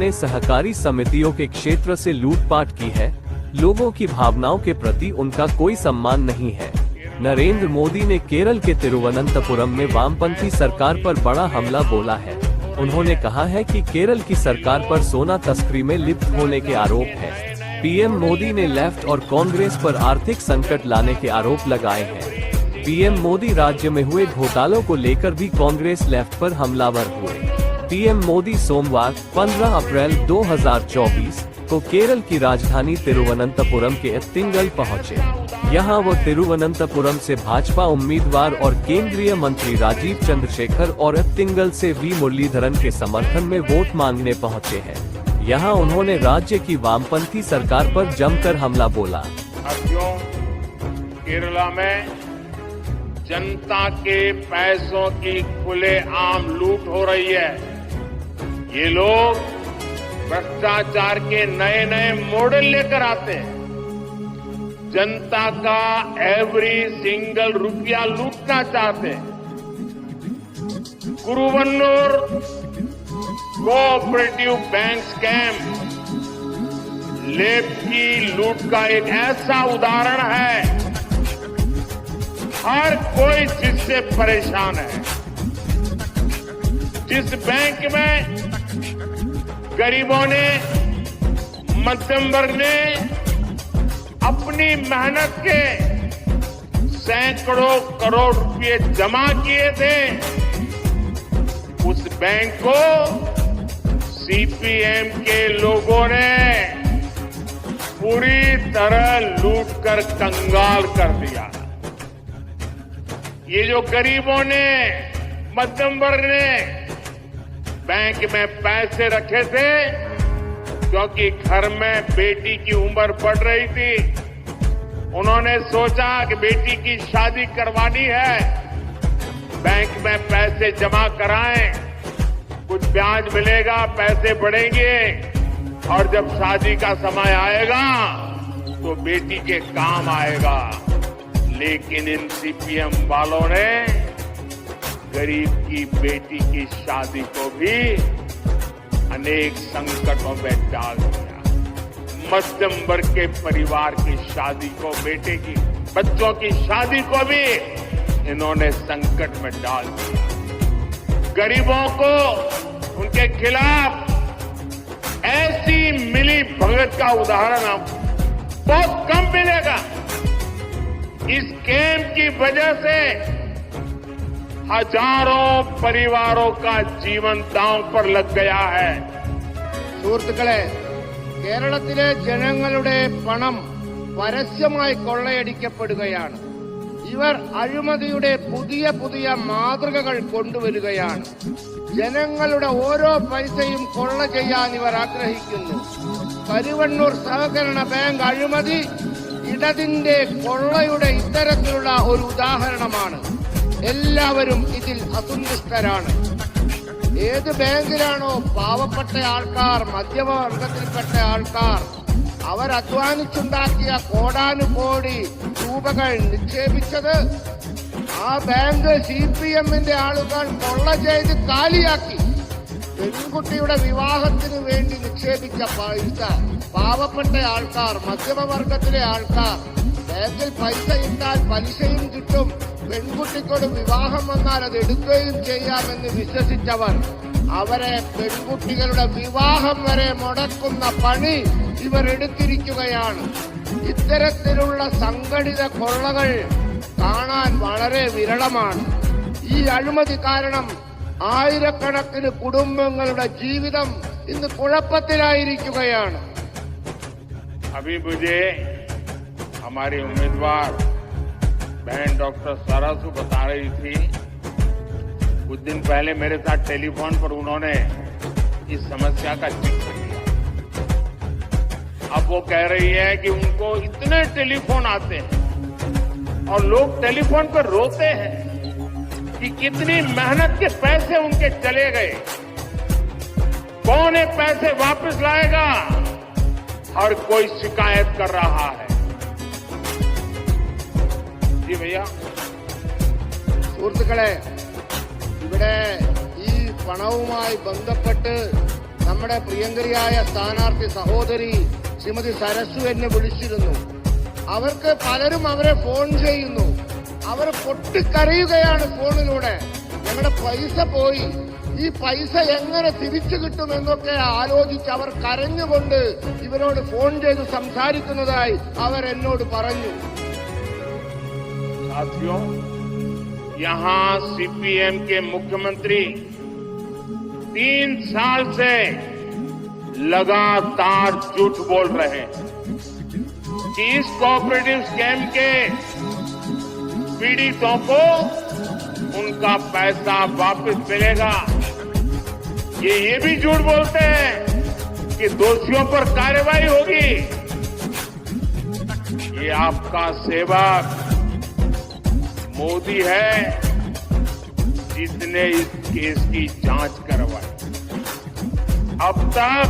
ने सहकारी समितियों के क्षेत्र से लूटपाट की है। लोगों की भावनाओं के प्रति उनका कोई सम्मान नहीं है। नरेंद्र मोदी ने केरल के तिरुवनंतपुरम में वामपंथी सरकार पर बड़ा हमला बोला है। उन्होंने कहा है कि केरल की सरकार पर सोना तस्करी में लिप्त होने के आरोप है। पीएम मोदी ने लेफ्ट और कांग्रेस पर आर्थिक संकट लाने के आरोप लगाए हैं। पीएम मोदी राज्य में हुए घोटालों को लेकर भी कांग्रेस लेफ्ट पर हमलावर हुए। पीएम मोदी सोमवार 15 अप्रैल 2024 को केरल की राजधानी तिरुवनंतपुरम के एत्तिंगल पहुंचे। यहां वो तिरुवनंतपुरम से भाजपा उम्मीदवार और केंद्रीय मंत्री राजीव चंद्रशेखर और एत्तिंगल से वी मुरलीधरन के समर्थन में वोट मांगने पहुंचे हैं। यहां उन्होंने राज्य की वामपंथी सरकार पर जमकर हमला बोला। केरला में जनता के पैसों की खुलेआम लूट हो रही है। ये लोग भ्रष्टाचार के नए नए मॉडल लेकर आते हैं। जनता का एवरी सिंगल रुपया लूटना चाहते हैं। कुरुवन्नूर कोऑपरेटिव बैंक स्कैम लेब की लूट का एक ऐसा उदाहरण है। हर कोई जिससे परेशान है। जिस बैंक में गरीबों ने, मध्यम वर्ग ने अपनी मेहनत के सैकड़ों करोड़ रुपए जमा किए थे, उस बैंक को सीपीएम के लोगों ने पूरी तरह लूटकर कंगाल कर दिया। ये जो गरीबों ने, मध्यम वर्ग ने बैंक में पैसे रखे थे, क्योंकि घर में बेटी की उम्र बढ़ रही थी, उन्होंने सोचा कि बेटी की शादी करवानी है, बैंक में पैसे जमा कराएं, कुछ ब्याज मिलेगा, पैसे बढ़ेंगे और जब शादी का समय आएगा तो बेटी के काम आएगा। लेकिन इन सीपीएम वालों ने गरीब की बेटी की शादी को भी अनेक संकटों में डाल दिया। मध्यम वर्ग के परिवार की शादी को, बेटे की, बच्चों की शादी को भी इन्होंने संकट में डाल दिया। गरीबों को उनके खिलाफ ऐसी मिली भगत का उदाहरण बहुत कम मिलेगा। इस स्कैम की वजह से हजारों परिवारों का जीवन दांव पर लग गया है। സുഹൃത്തുക്കളെ, കേരളത്തിലെ ജനങ്ങളുടെ പണം പരസ്യമായി കൊള്ളയടിക്കപ്പെടുകയാണ്. ഇവർ അഴിമതിയുടെ പുതിയ പുതിയ മാതൃകകൾ കൊണ്ടുവരികയാണ്. ജനങ്ങളുടെ ഓരോ പൈസയും കൊള്ള ചെയ്യാൻ ഇവർ ആഗ്രഹിക്കുന്നു. കരുവണ്ണൂർ സഹകരണ ബാങ്ക് അഴിമതി ഇടതിന്റെ കൊള്ളയുടെ ഇത്തരത്തിലുള്ള ഒരു ഉദാഹരണമാണ്. എല്ലാവരും ഇതിൽ അസന്തുഷ്ടരാണ്. ഏത് ബാങ്കിലാണോ പാവപ്പെട്ട ആൾക്കാർ, മധ്യവർഗത്തിൽപ്പെട്ട ആൾക്കാർ അവർ അധ്വാനിച്ചുണ്ടാക്കിയ കോടാനുകോടി രൂപകൾ നിക്ഷേപിച്ചത്, ആ ബാങ്ക് സിപിഎമ്മിന്റെ ആളുകൾ കൊള്ള ചെയ്ത് കാലിയാക്കി. പെൺകുട്ടിയുടെ വിവാഹത്തിന് വേണ്ടി നിക്ഷേപിച്ച പൈസ പാവപ്പെട്ട ആൾക്കാർ, മധ്യമവർഗത്തിലെ ആൾക്കാർ ബാങ്കിൽ പൈസ ഇട്ടാൽ പലിശയും കിട്ടും, പെൺകുട്ടിക്കോട് വിവാഹം വന്നാൽ അത് എടുക്കുകയും ചെയ്യാമെന്ന് വിശ്വസിച്ചവർ അവരെ പെൺകുട്ടികളുടെ വിവാഹം വരെ മുടക്കുന്ന പണി ഇവർ എടുത്തിരിക്കുകയാണ്. ഇത്തരത്തിലുള്ള സംഘടിത കൊള്ളകൾ കാണാൻ വളരെ വിരളമാണ്. ഈ അഴിമതി കാരണം ആയിരക്കണക്കിന് കുടുംബങ്ങളുടെ ജീവിതം ഇന്ന് കുഴപ്പത്തിലായിരിക്കുകയാണ്. अभी मुझे हमारी उम्मीदवार बहन डॉक्टर सरासू बता रही थी, कुछ दिन पहले मेरे साथ टेलीफोन पर उन्होंने इस समस्या का जिक्र किया। अब वो कह रही है कि उनको इतने टेलीफोन आते हैं और लोग टेलीफोन पर रोते हैं कि कितनी मेहनत के पैसे उनके चले गए, कौन ये पैसे वापस लाएगा। हर कोई शिकायत कर रहा है। जी भैया, സുഹൃത്തുക്കളെ, ഇവിടെ ഈ പണവുമായി ബന്ധപ്പെട്ട് നമ്മുടെ പ്രിയങ്കരിയായ സ്ഥാനാർത്ഥി സഹോദരി ശ്രീമതി സരസു എന്നെ വിളിച്ചിരുന്നു. അവർക്ക് പലരും അവരെ ഫോൺ ചെയ്യുന്നു. അവർ പൊട്ടിക്കരയുകയാണ് ഫോണിലൂടെ. ഞങ്ങളുടെ പൈസ പോയി, ഈ പൈസ എങ്ങനെ തിരിച്ചു കിട്ടുമെന്നൊക്കെ ആലോചിച്ച് അവർ കരഞ്ഞുകൊണ്ട് ഇവരോട് ഫോൺ ചെയ്ത് സംസാരിക്കുന്നതായി അവർ എന്നോട് പറഞ്ഞു. साथियों, यहाँ सीपीएम के मुख्यमंत्री 3 साल से लगातार झूठ बोल रहे हैं कि इस कोऑपरेटिव स्कैम के पीड़ितों को उनका पैसा वापस मिलेगा। ये भी झूठ बोलते हैं कि दोषियों पर कार्रवाई होगी। ये आपका सेवक मोदी है जिसने इस केस की जांच करवाई। अब तक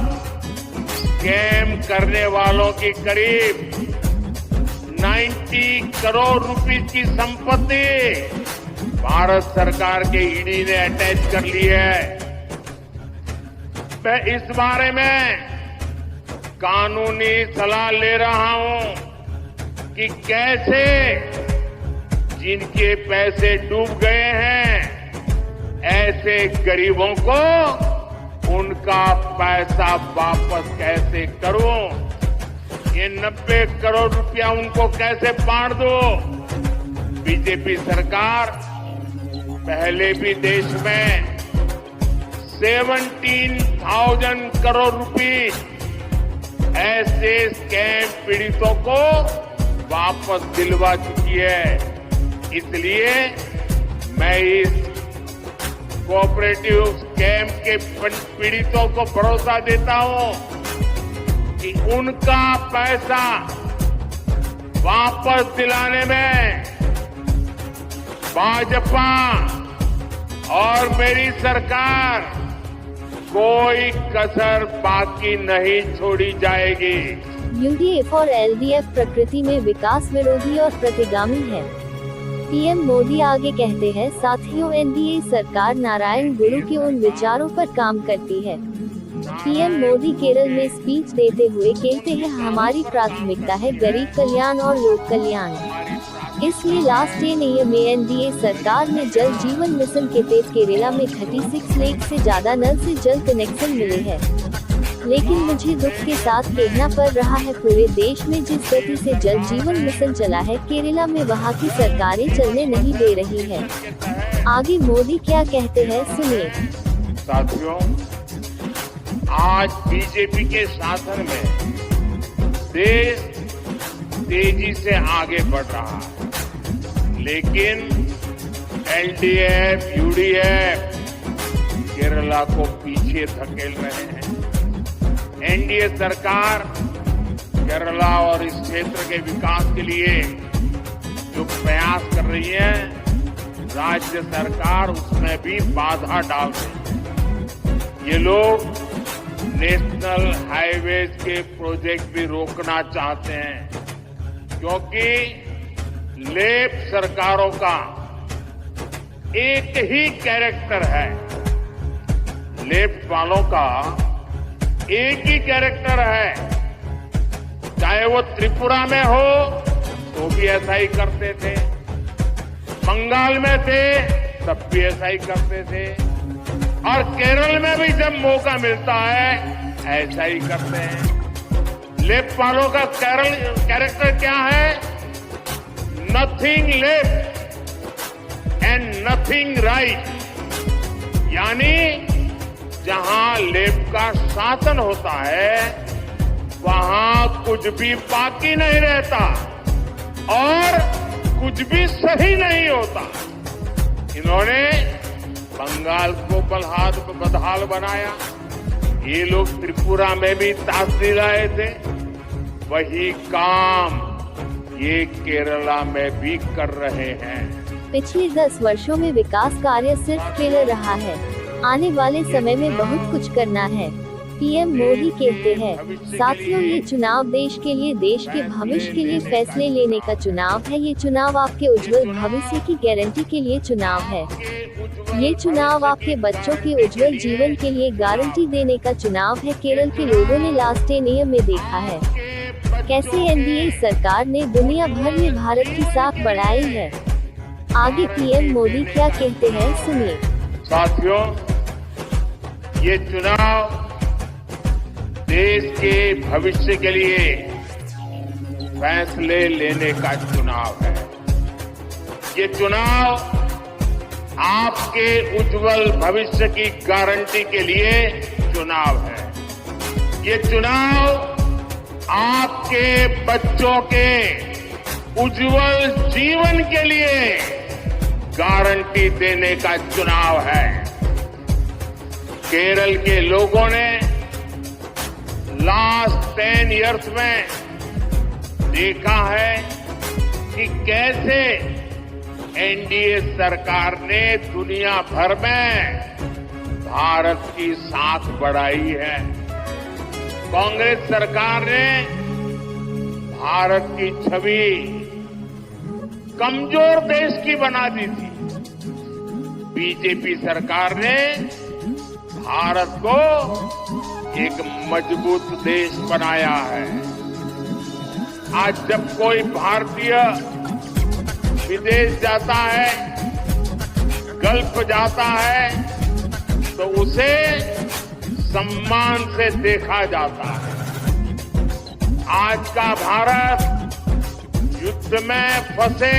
स्कैम करने वालों की करीब 90 करोड़ रुपए की संपत्ति भारत सरकार के ईडी ने अटैच कर ली है। मैं इस बारे में कानूनी सलाह ले रहा हूं कि कैसे जिनके पैसे डूब गए हैं ऐसे गरीबों को उनका पैसा वापस कैसे करूं, ये 90 करोड़ रुपया उनको कैसे बांट दो। बीजेपी सरकार पहले भी देश में 17,000 करोड़ रुपए ऐसे स्कैम पीड़ितों को वापस दिलवा चुकी है। इसलिए मैं इस कोऑपरेटिव स्कैम के पीड़ितों को भरोसा देता हूं कि उनका पैसा वापस दिलाने में भाजपा और मेरी सरकार कोई कसर बाकी नहीं छोड़ी जाएगी। यूडीएफ और एलडीएफ प्रकृति में विकास विरोधी और प्रतिगामी है। पीएम मोदी आगे कहते हैं, साथियों, एनडीए सरकार नारायण गुरु के उन विचारों पर काम करती है। पीएम मोदी केरल में स्पीच देते हुए कहते हैं, हमारी प्राथमिकता है गरीब कल्याण और लोक कल्याण। इसलिए लास्ट 10 ईयर में एनडीए सरकार ने जल जीवन मिशन के तहत केरला में 36 लाख से ज्यादा नल से जल कनेक्शन मिले हैं। लेकिन मुझे दुख के साथ कहना पड़ रहा है, पूरे देश में जिस गति से जल जीवन मिशन चला है, केरला में वहाँ की सरकारें चलने नहीं दे रही है। आगे मोदी क्या कहते हैं, सुनिए। साथियों, आज बीजेपी के शासन में देश तेजी से आगे बढ़ रहा है, लेकिन एलडीएफ, यूडीएफ केरला को पीछे धकेल रहे हैं। एनडीए सरकार केरला और इस क्षेत्र के विकास के लिए जो प्रयास कर रही है, राज्य सरकार उसमें भी बाधा डाल रही है। ये लोग नेशनल हाईवेज के प्रोजेक्ट भी रोकना चाहते हैं, क्योंकि लेफ्ट सरकारों का एक ही कैरेक्टर है। लेफ्ट वालों का एक ही कैरेक्टर है, चाहे वो त्रिपुरा में हो तो भी ऐसा ही करते थे, बंगाल में थे तब भी ऐसा ही करते थे, और केरल में भी जब मौका मिलता है ऐसा ही करते हैं। लेफ्ट वालों का कैरेक्टर क्या है? Nothing left and nothing right, यानी जहां लेफ्ट का शासन होता है वहां कुछ भी बाकी नहीं रहता और कुछ भी सही नहीं होता। इन्होंने बंगाल को बदहाल बनाया, ये लोग त्रिपुरा में भी ताश दिलाए थे, वही काम ये केरला में भी कर रहे हैं। पिछले 10 वर्षों में विकास कार्य सिर्फ केरल रहा है, आने वाले समय में बहुत कुछ करना है। पीएम मोदी कहते हैं, साथियों ये चुनाव देश के लिए, देश के भविष्य के लिए फैसले लेने का चुनाव है। ये चुनाव आपके उज्जवल भविष्य की गारंटी के लिए चुनाव है। ये चुनाव आपके बच्चों के उज्जवल जीवन के लिए गारंटी देने का चुनाव है। केरल के लोगों ने लास्ट ईयर में देखा है कैसे एनडीए सरकार ने दुनिया भर में भारत की साख बढ़ाई है। आगे पीएम मोदी क्या कहते हैं, सुनिए। साथियों, ये चुनाव देश के भविष्य के लिए फैसले लेने का चुनाव है। ये चुनाव आपके उज्जवल भविष्य की गारंटी के लिए चुनाव है। ये चुनाव आपके बच्चों के उज्जवल जीवन के लिए गारंटी देने का चुनाव है। केरल के लोगों ने लास्ट 10 इयर्स में देखा है कि कैसे एनडीए सरकार ने दुनिया भर में भारत की साख बढ़ाई है। कांग्रेस सरकार ने भारत की छवि कमजोर देश की बना दी थी। बीजेपी सरकार ने भारत को एक मजबूत देश बनाया है। आज जब कोई भारतीय विदेश जाता है, गल्फ जाता है, तो उसे सम्मान से देखा जाता है। आज का भारत युद्ध में फंसे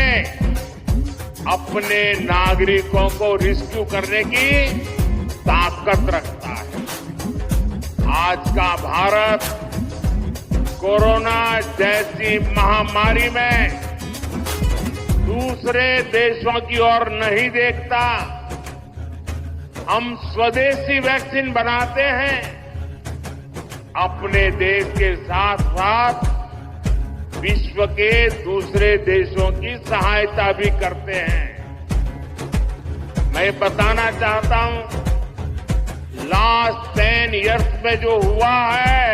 अपने नागरिकों को रेस्क्यू करने की ताकत रखता है। आज का भारत कोरोना जैसी महामारी में दूसरे देशों की ओर नहीं देखता। हम स्वदेशी वैक्सीन बनाते हैं, अपने देश के साथ साथ विश्व के दूसरे देशों की सहायता भी करते हैं। मैं बताना चाहता हूं, लास्ट 10 इयर्स में जो हुआ है,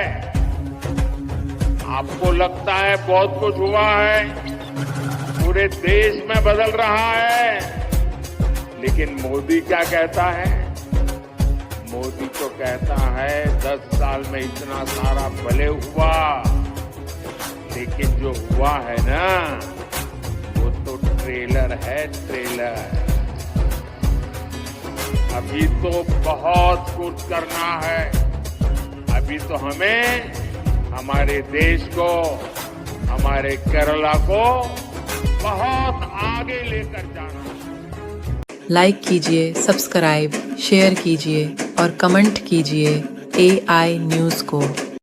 आपको लगता है बहुत कुछ हुआ है, पूरे देश में बदल रहा है, लेकिन मोदी क्या कहता है? मोदी तो कहता है 10 साल में इतना सारा भले हुआ, लेकिन जो हुआ है ना, वो तो ट्रेलर है, ट्रेलर। अभी तो बहुत कुछ करना है। अभी तो हमें हमारे देश को, हमारे केरला को बहुत आगे लेकर जाना है। लाइक कीजिए, सब्सक्राइब, शेयर कीजिए और कमेंट कीजिए AI न्यूज़ को।